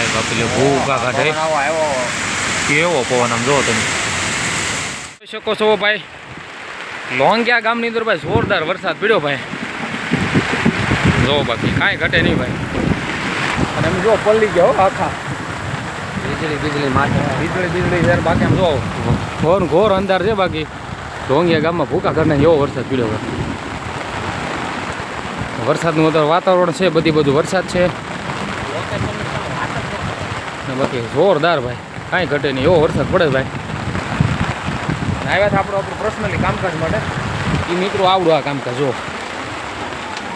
ભાઈ બાપી ભૂકા કાઢે કેવો પવન આમ જો તમે જોઈ શકો છો ભાઈ લોંગ્યા ગામની અંદર ભાઈ જોરદાર વરસાદ પડ્યો ભાઈ જો બાકી કાંઈ ઘટે નહીં ભાઈ અને એમ જો પલ્લી ગયો આખા વીજળી યાર બાકી આમ જો ઘોર અંધાર છે બાકી ઢોંગિયા ગામમાં ભૂકા કરીને એવો વરસાદ પડ્યો ભાઈ વરસાદનું અત્યારે વાતાવરણ છે બધું વરસાદ છે બાકી જોરદાર ભાઈ કાંઈ ઘટે નહીં એવો વરસાદ પડે ભાઈ આવ્યા હતા આપણું પર્સનલી કામકાજ માટે એ મિત્રો આવડું આ કામકાજ જો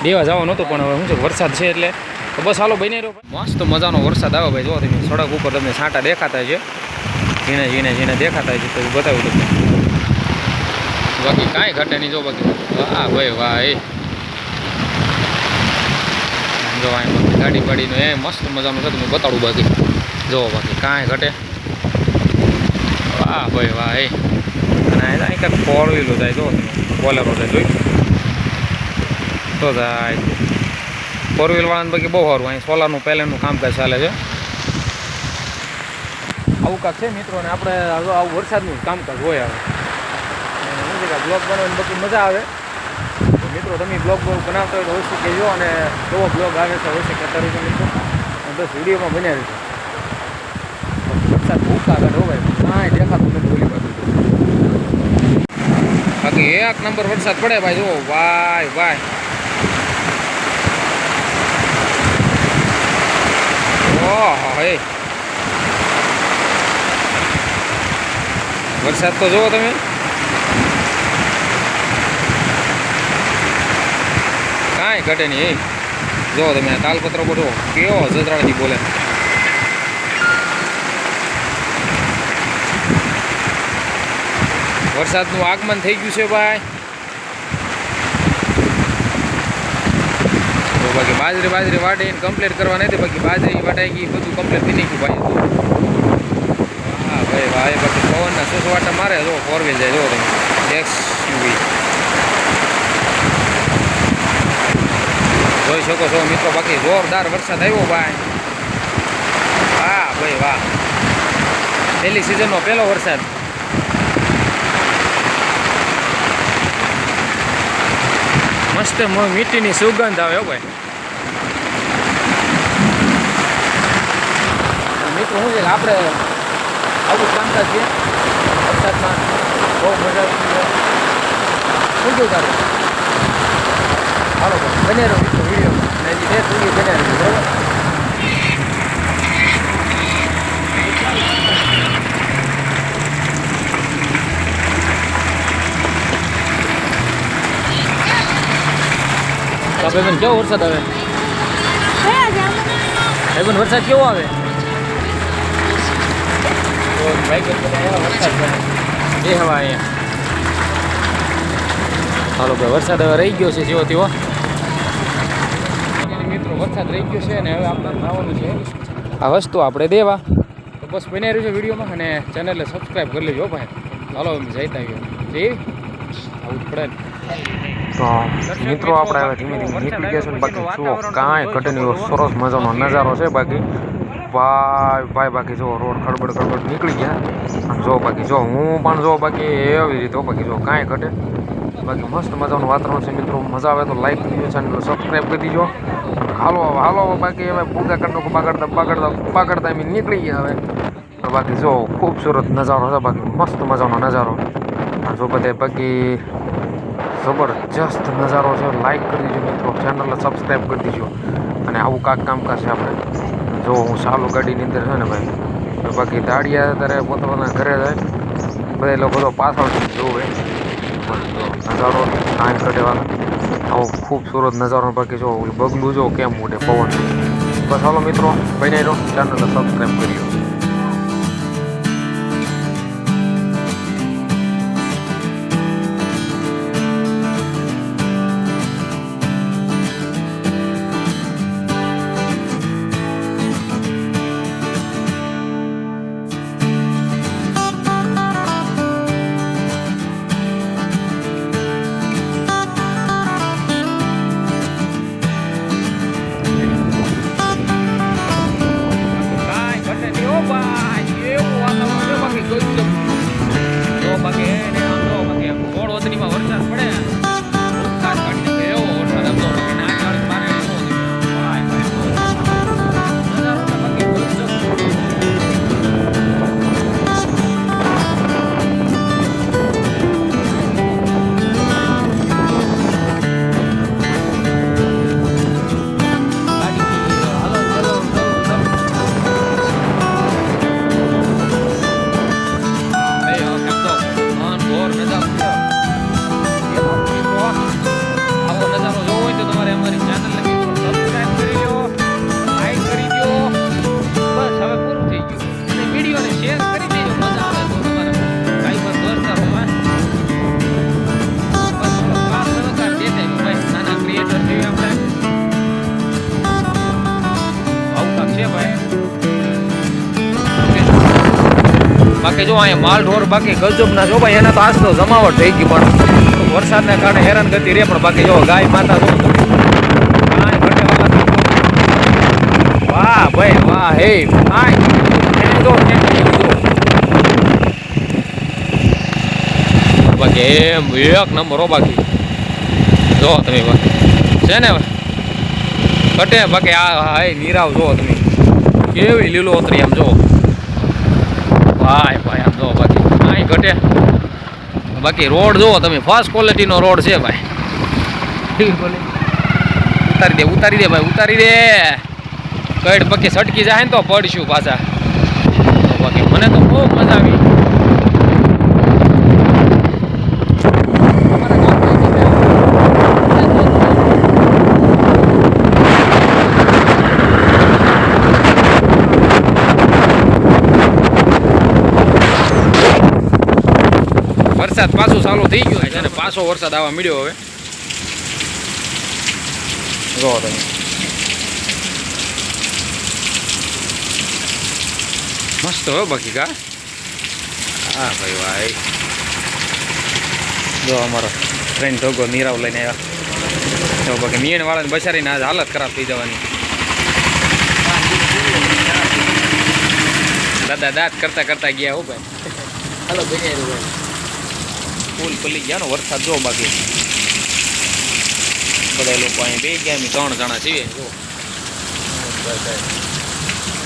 દેવા જવાનું હતું પણ હવે શું છે વરસાદ છે એટલે તો બસ હાલો બની રહ્યો મસ્ત મજાનો વરસાદ આવે ભાઈ જો તમે સડક ઉપર તમને છાંટા દેખાતા છે ઝીણે દેખાતા છે તો બતાવ્યું તમને બાકી કાંઈ ઘટે નહીં જો બાકી વાહ ભાઈ વાહ એ જો અહીં ગાડી બાડીનું એ મસ્ત મજાનું છે તમે બતાડું બાકી જો બાકી કાંઈ ઘટે વાહ ભાઈ વાહ એ અને અહીં કાંઈક ફોર વ્હીલું જાય જો બોલેરો જાય જોઈ તો જાય ફોર વ્હીલ વાળાને બાકી બહુ સારું અહીં સોલારનું પહેલાંનું કામકાજ ચાલે છે આવું કાંક છે મિત્રો ને આપણે આવું વરસાદનું કામકાજ હોય આવે બ્લોગ બનાવવાની બાકી મજા આવે તો મિત્રો તમે બ્લોગ બનાવતા હોય તો અવશ્ય કહેજો અને કેવો બ્લોગ આવે છે અવશ્ય કહેતા રહીજો મિત્રો બસ વિડીયોમાં બન્યા રહીશું વરસાદ ભૂકા કાઢો ભાઈ કાંઈ દેખાતું નથી બોલી બાજુ બાકી એક નંબર વરસાદ પડે ભાઈ જો ભાઈ ભાઈ ઓહો હે વરસાદ તો જુઓ તમે કાંઈ ઘટે નહીં એ જો તમે તાલપત્રો બધો કેવો જતરાળથી બોલે વરસાદનું આગમન થઈ ગયું છે ભાઈ તો બાકી બાજરી વાટીને કમ્પ્લીટ કરવા નથી બાકી બાજરી વાટાઈ ગઈ બધું કમ્પ્લીટ થઈ નાખ્યું ભાઈ હા ભાઈ ભાઈ બાકી પવનના સુસવાટા મારે જો ફોર વ્હીલ જાય જો તમે એક્સયુવી જોઈ શકો છો મિત્રો બાકી જોરદાર વરસાદ આવ્યો ભાઈ વાહ ભાઈ વાહ પહેલી સિઝનનો પહેલો વરસાદ મસ્ત મીઠીની સુગંધ આવે ભાઈ મિત્રો શું છે કે આપણે આવું કામકાજ છે વરસાદમાં બહુ મજા શું કેવું તારું હાલો બને રહ્યો મિત્રો વિડીયો અને હજી બે સુધી બને રહ્યું બરાબર ભાઈબંધ કેવો વરસાદ આવે ભાઈબંધ વરસાદ કેવો આવે વરસાદ એ હવા અહીંયા હાલો ભાઈ વરસાદ હવે રહી ગયો છે જેવો તેવો મિત્રો વરસાદ રહી ગયો છે અને હવે આપણે ખાવાનું છે આ વસ્તુ આપણે દેવા તો બસ બની રહ્યું છે વિડીયોમાં અને ચેનલને સબસ્ક્રાઈબ કરી લેજો ભાઈ ચાલો અમે જઈતા આવીએ જઈ આવું પડે ને તો મિત્રો આપણે હવે ધીમે ધીમે નીકળી ગયા છે બાકી જુઓ કાંઈ ઘટે નહીં સરસ મજાનો નજારો છે બાકી ભાઈ બાકી જો રોડ ખડબડ નીકળી ગયા અને જો બાકી જો હું પણ જો બાકી એવી રીતે બાકી જો કાંઈ ઘટે બાકી મસ્ત મજાનું વાતાવરણ છે મિત્રો મજા આવે તો લાઈક કરી દીજો ચેનલ સબસ્ક્રાઈબ કરી દીજો હાલો બાકી હવે પૂજા કરતો પાકડતા એમ નીકળી ગયા હવે બાકી જો ખૂબસૂરત નજારો છે બાકી મસ્ત મજાનો નજારો જો બધે બાકી જબરજસ્ત નજારો છે લાઈક કરી દીજો મિત્રો ચેનલને સબસ્ક્રાઈબ કરી દીજો અને આવું કામકાજ છે આપણે જો હું ચાલુ ગાડીની અંદર છે ને ભાઈ તો બાકી દાડિયા ત્યારે પોતાના ઘરે જાય બધા લોકો તો પાછળથી જોવે નજારો કાંઈ કઢેવાનો આવો ખૂબસૂરત નજારો બાકી જો બગલું જો કેમ મોટે પવન બસ હાલો મિત્રો બને રહો ચેનલને સબસ્ક્રાઈબ કરી લો બાકી જો અહીંયા માલ ઢોર બાકી ગજબના જો ભાઈ એના તો આજ તો જમાવટ થઈ ગઈ પણ વરસાદના કારણે હેરાન ગતિ રે પણ બાકી જો ગાય માતા જો કાંઈ ઘટેવાલા વાહ ભાઈ વાહ હે બાકી એમ એક નંબર હો બાકી જો તમે બાકી છે ને ઘટે બાકી આ હાય નીરાવ જો તમે કેવી લીલોતરી આમ જો ભાઈ ભાઈ આમ જો બાકી કાંઈ ઘટે બાકી રોડ જુઓ તમે ફર્સ્ટ ક્વોલિટીનો રોડ છે ભાઈ ઉતારી દે ભાઈ ઉતારી દે કઈડ બાકી સટકી જાય ને તો પડશું પાછા બાકી મને તો બહુ મજા આવી વરસાદ પાછો ચાલુ થઈ ગયો છે અને પાછો વરસાદ આવવા મળ્યો હવે જો તમે મસ્ત હોય બાકી કા હા ભાઈ ભાઈ જો અમારો ફ્રેન્ડ ઢોગો નીરાવ લઈને આવ્યા તો બાકી નિયણ વાળાને બચારીને આજ હાલત ખરાબ થઈ જવાની દાદા દાંત કરતા કરતા ગયા હો ભાઈ હાલો ભાઈ ફૂલ પલી ગયા ને વરસાદ જો બાકી બધા લોકો અહીં બે ગયા અમે 3 જણા છીએ જો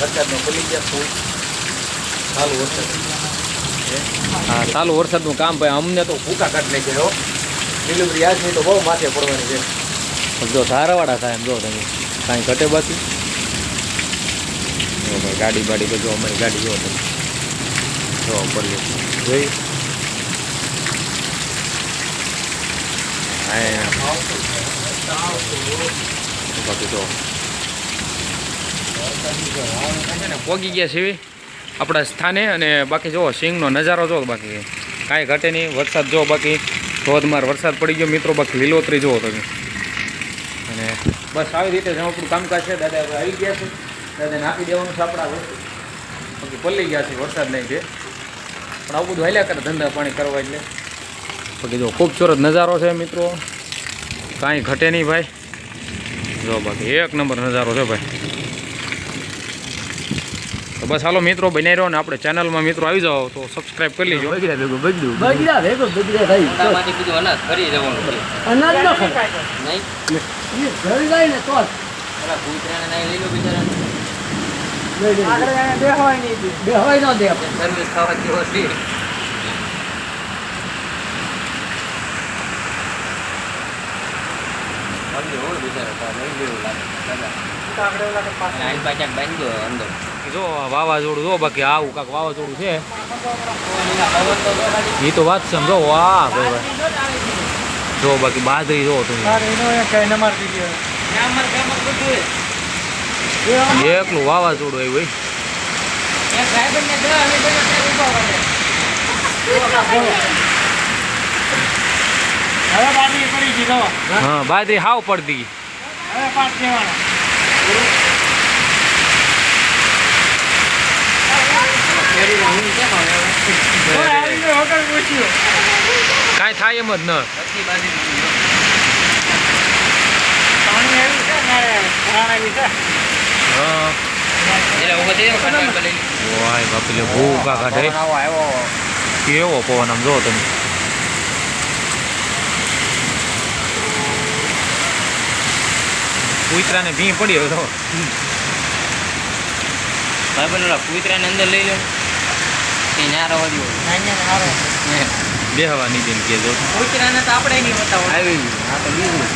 વરસાદનો પલી ગયા ફૂલ ચાલુ વરસાદ હા ચાલુ વરસાદનું કામ ભાઈ અમને તો ભૂકા કાઢ નાખે હો ડિલિવરી આજની તો બહુ માથે પડવાની છે જો ધારાવાળા થાય એમ જો તમે કાંઈ ઘટે બાકી જો ભાઈ ગાડી બાડી તો જો અમારી ગાડી જો તમે જો પડી જોઈ બાકી તો પોગી ગયા છે આપણા સ્થાને અને બાકી જો સિંગનો નજારો જો બાકી કાંઈ ઘટે નહીં વરસાદ જો બાકી ધોધમાર વરસાદ પડી ગયો મિત્રો બાકી લીલોતરી જુઓ તમે અને બસ આવી રીતે જ આપણું કામકાજ છે દાદા આવી ગયા છે દાદાને આપી દેવાનું છે આપણા વસ્તુ બાકી પલ્લી ગયા છે વરસાદ નહીં છે પણ આવું બધું હાલ્યા કરે ધંધા પાણી કરવા એટલે બાકી જો ખૂબસૂરત નજારો છે મિત્રો કાંઈ ઘટે નહીં ભાઈ જો બાકી એક નંબર નજારો છે ભાઈ તો બસ હાલો મિત્રો બનાવી રહ્યો ને આપણે ચેનલમાં મિત્રો આવી જાઓ તો સબસ્ક્રાઇબ કરી લેજો જો વાવાઝોડું જો બાકી આવું કાંક વાવાઝોડું છે એ તો વાત સમજો વાહ ભાઈ ભાઈ જો બાકી બાજરી જો તમે એકલું વાવાઝોડું આવ્યું હા બાજરી હાવ પડતી કાંઈ થાય એમ જ ન બાપલે ભૂકા કાઢે કેવો પવન આમ જો તમે કુતરાને ભી પડી હવે તો કુતરાને અંદર લઈ લો બેહવા નીચે કેજો કુતરાને તો આપણે નહીં બતાવો આવી આ તો બીજું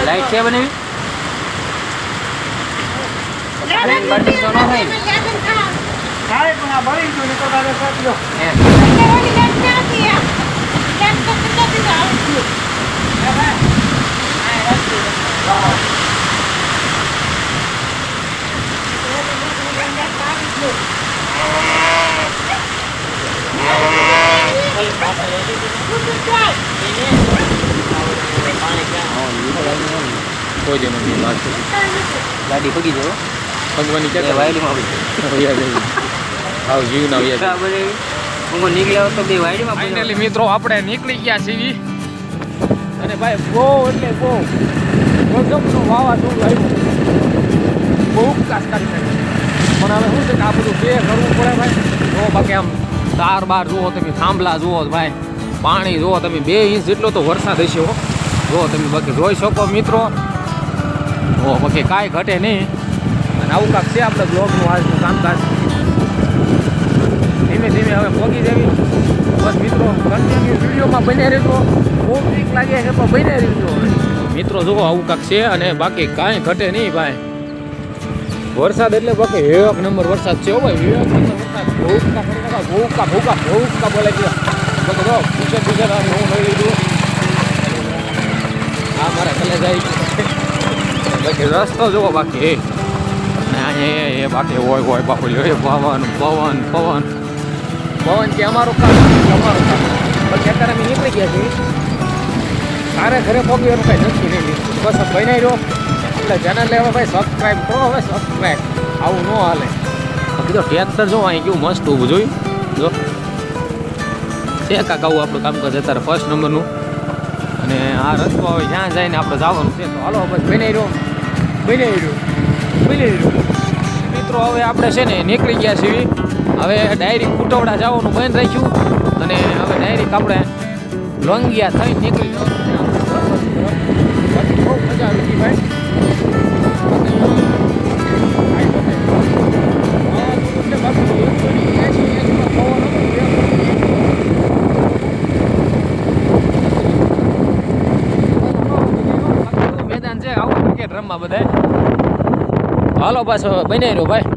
લાઈટ છે બનાવી કોઈ દી નથી વાત ગાડી પગી જવો ભગવાનની ક્યાં વાયડીમાં આવ જીવ ના વ્યા હું નીકળ્યો તો બે વાયડીમાં ફાઇનલી મિત્રો આપણે નીકળી ગયા છીએ અને ભાઈ બહુ એટલે બહુ ગજબનું વાવાઝોડું આવ્યું બહુ કાસ કરી નાખ્યું પણ હવે શું છે કે આ બધું બે કરવું પડે ભાઈ જો બાકી આમ તાર બાર જુઓ તમે થાંભલા જુઓ ભાઈ પાણી જુઓ તમે 2 ઇંચ જેટલો તો વરસાદ હશે હો જો તમે બાકી જોઈ શકો મિત્રો ઓ બાકી કાંઈ ઘટે નહીં અને આવું કાંક છે આપણે બ્લોગનું આજનું કામકાજ ધીમે ધીમે હવે પહોંચી જવી બસ મિત્રો કન્ટિન્યુ વિડીયોમાં બન્યા રહેજો બહુ વીક લાગે છે પણ બન્યા રહેજો મિત્રો જુઓ આવું કાંક છે અને બાકી કાંઈ ઘટે નહીં ભાઈ વરસાદ એટલે બાકી 1 નંબર વરસાદ છે હો ભાઈ 1 નંબર વરસાદ ભૂકા બોલે ગયા બાકી જો પૂછે હું લઈ લીધું હા મારા કલે જાય બાકી રસ્તો જુઓ બાકી એ બાકી હોય બાપુ પવન કે અમારું કામ પછી અત્યારે અમે નીકળી ગયા છીએ તારે ઘરે પહોંચવાનું કાંઈ નક્કી નહીં બસ બનાવી રહ્યો એટલે ચેનલ લેવા ભાઈ સબસ્ક્રાઈબ કરો હવે સબસ્ક્રાઈબ આવું ન હાલે કીધું ટ્રેક્ટર જો અહીં કેવું મસ્ત ઊભું જોયું જો છે કાંક આવું આપણું કામકાજ અત્યારે ફર્સ્ટ નંબરનું અને આ રસ્તો હવે જ્યાં જઈને આપણે જવાનું છે તો હાલો બસ બનાવી રહ્યો મિત્રો હવે આપણે છે ને નીકળી ગયા છીએ હવે ડાયરેક્ટ કુટવડા જવાનું બંધ રાખ્યું અને હવે ડાયરેક્ટ આપણે લોંગિયા થઈને નીકળી જવાનું બહુ મજા આવી ગઈ ભાઈ મેદાન છે આવું ક્રિકેટ રમવા બધા હાલો પાછો બનાવી રહ્યો ભાઈ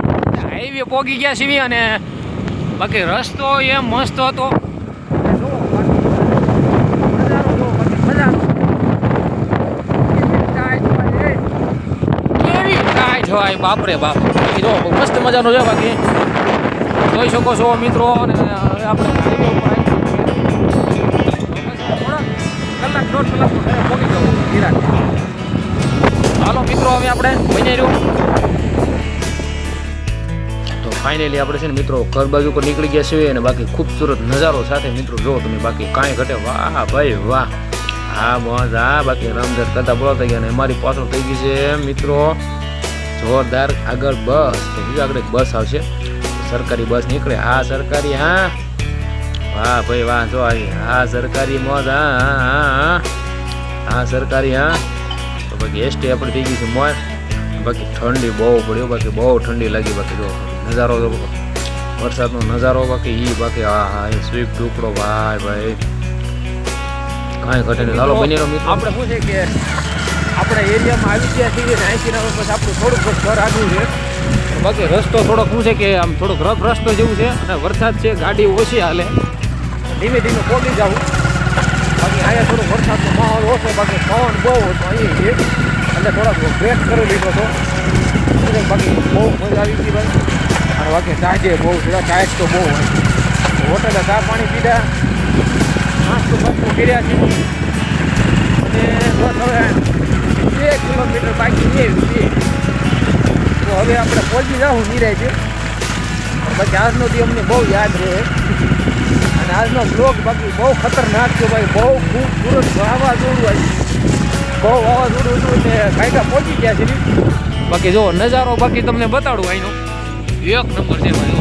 હાઈવે પહોંચી ગયા છીએ અને બાકી રસ્તો એમ મસ્ત હતો કેવી કાંઈ જોવાય બાપરે બાપ બાકી જો મસ્ત મજાનો છે બાકી જોઈ શકો છો મિત્રો અને આપણે હાઈવે ઉપર કલાક 1.5 કલાક પહોંચી જવું નિરાશ હાલો મિત્રો હવે આપણે બની રહ્યું તો ફાઇનલી આપણે છે ને મિત્રો ઘર બાજુ પર નીકળી ગયા છીએ અને બાકી ખૂબસૂરત નજારો સાથે મિત્રો જો તમે બાકી કાંઈ ઘટે વાહ ભાઈ વાહ હા મોજ હા બાકી રમઝટ કરતા બોલાતા ગયા અને અમારી પાછળ થઈ ગઈ છે મિત્રો જોરદાર આગળ બસ તો બીજા આગળ એક બસ આવશે સરકારી બસ નીકળે આ સરકારી હા વાહ ભાઈ વાહ જો આવી હા સરકારી મોજ હા સરકારી હા તો બાકી એસટી આપણે થઈ ગઈ છે મોજ બાકી ઠંડી બહુ પડ્યો બાકી બહુ ઠંડી લાગી બાકી જો નજારો જો વરસાદનો નજારો બાકી બાકી હા એ સ્વીપ ટુકડો ભાઈ કાંઈ ઘટે નહીં ચાલો બની રહ્યો આપણે શું છે કે આપણા એરિયામાં આવી ગયા છીએ ને અહીંથી પછી આપણું થોડુંક ઘર આગળ છે બાકી રસ્તો થોડોક શું છે કે આમ થોડોક રફ રસ્તો જેવું છે અને વરસાદ છે ગાડી ઓછી હાલે ધીમે ધીમે પહોંચી જવું બાકી અહીંયા થોડો વરસાદનો માહોલ ઓછો બાકી પવન બહુ હતો અહીં છે એટલે થોડોક બ્રેક કરી લીધો હતો બાકી બહુ મજા આવી ગઈ ભાઈ અને બાકી ચાજે બહુ ટાઈટ તો બહુ હોય હોટલે ચા પાણી પીધા નાસ્તો બાસ્તો કર્યા છે અને બસ હવે 2 કિલોમીટર બાકી છે તો હવે આપણે પહોંચી જાઉં નિરાય છે બાકી આજનો દી અમને બહુ યાદ રહે અને આજનો બ્લોગ બાકી બહુ ખતરનાક છે ભાઈ બહુ ખૂબસૂરત વાવાઝોડું આવ્યું બહુ વાવાઝોડું હતું એટલે કાંઈકા પહોંચી ગયા છે બાકી જો નજારો બાકી તમને બતાડું અહીંનો 1 નંબર છે ભાઈ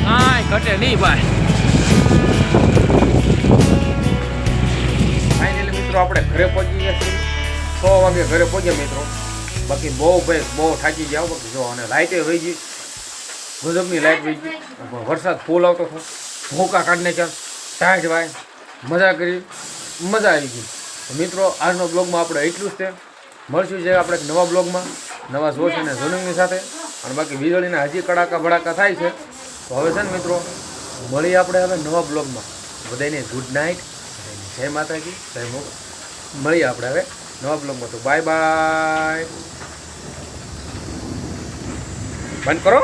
કાંઈ ઘટે નહીં ભાઈ ફાઇનલી મિત્રો આપણે ઘરે પહોંચી ગયા છીએ 6 વાગે ઘરે પહોંચ્યા મિત્રો બાકી બહુ થાકી ગયા બાકી જો અને લાઇટે વહી ગઈ ગજબની લાઇટ વહી ગઈ વરસાદ ફૂલ આવતો હતો ભૂકા કાઢને ચાલ ટાઈટ ભાઈ મજા કરી મજા આવી ગઈ મિત્રો આજનો બ્લોગમાં આપણે એટલું જ છે મળશું છે આપણે નવા બ્લોગમાં નવા જોશ અને જોનિંગની સાથે અને બાકી વીજળીના હજી કડાકા ભડાકા થાય છે તો હવે છે ને મિત્રો મળીએ આપણે હવે નવા બ્લોગમાં બધાને ગુડ નાઇટ જય માતાજી જય મોગલ મળીએ આપણે હવે નવા બ્લોગમાં તો બાય બાય બંધ કરો